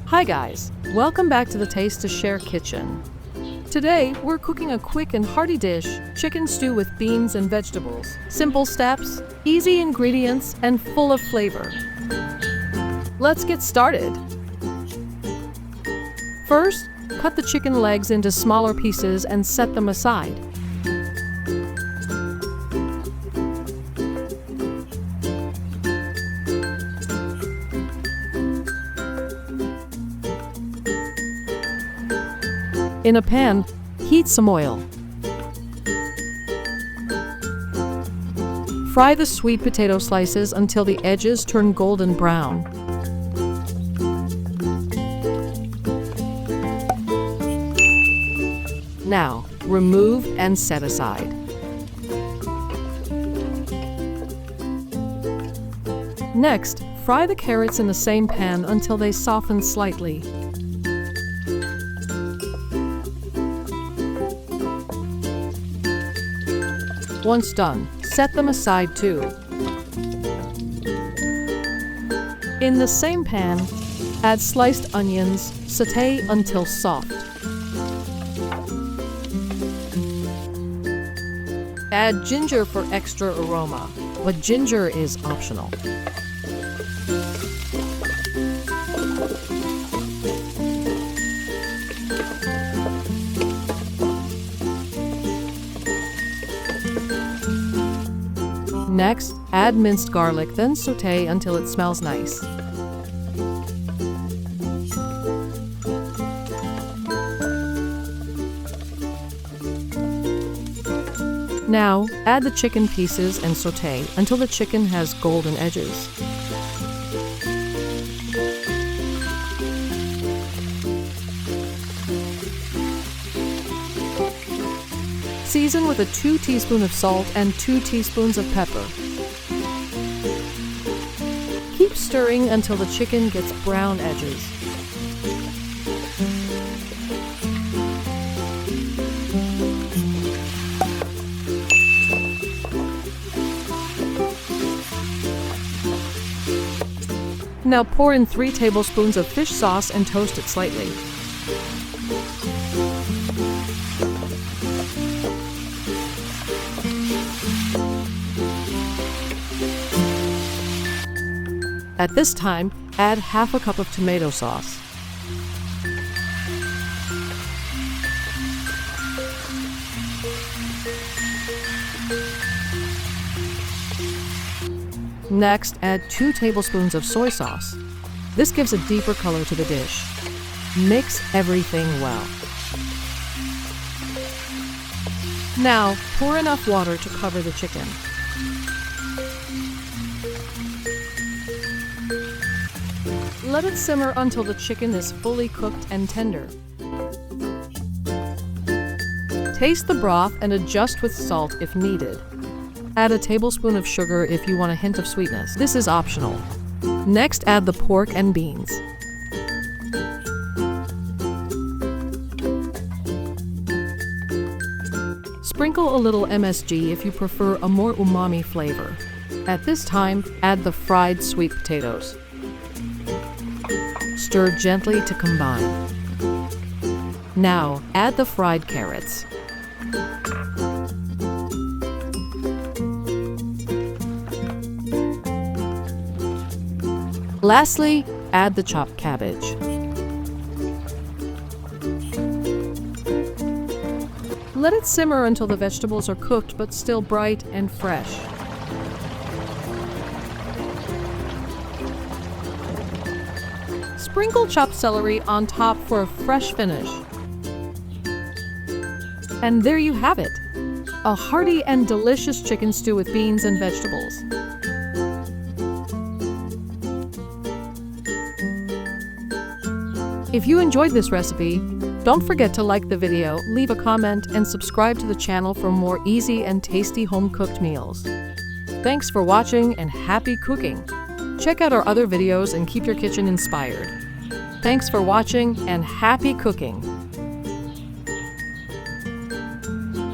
Hi guys, welcome back to the Taste to Share kitchen. Today, we're cooking a quick and hearty dish, chicken stew with beans and vegetables. Simple steps, easy ingredients, and full of flavor. Let's get started. First, cut the chicken legs into smaller pieces and set them aside. In a pan, heat some oil. Fry the sweet potato slices until the edges turn golden brown. Now, remove and set aside. Next, fry the carrots in the same pan until they soften slightly. Once done, set them aside too. In the same pan, add sliced onions, sauté until soft. Add ginger for extra aroma, but ginger is optional. Next, add minced garlic, then sauté until it smells nice. Now, add the chicken pieces and sauté until the chicken has golden edges. Season with 2 teaspoons of salt and 2 teaspoons of pepper. Keep stirring until the chicken gets brown edges. Now pour in 3 tablespoons of fish sauce and toast it slightly. At this time, add half a cup of tomato sauce. Next, add 2 tablespoons of soy sauce. This gives a deeper color to the dish. Mix everything well. Now, pour enough water to cover the chicken. Let it simmer until the chicken is fully cooked and tender. Taste the broth and adjust with salt if needed. Add a tablespoon of sugar if you want a hint of sweetness. This is optional. Next, add the pork and beans. Sprinkle a little MSG if you prefer a more umami flavor. At this time, add the fried sweet potatoes. Stir gently to combine. Now, add the fried carrots. Lastly, add the chopped cabbage. Let it simmer until the vegetables are cooked but still bright and fresh. Sprinkle chopped celery on top for a fresh finish. And there you have it, a hearty and delicious chicken stew with beans and vegetables. If you enjoyed this recipe, don't forget to like the video, leave a comment, and subscribe to the channel for more easy and tasty home-cooked meals. Thanks for watching and happy cooking! Check out our other videos and keep your kitchen inspired. Thanks for watching and happy cooking!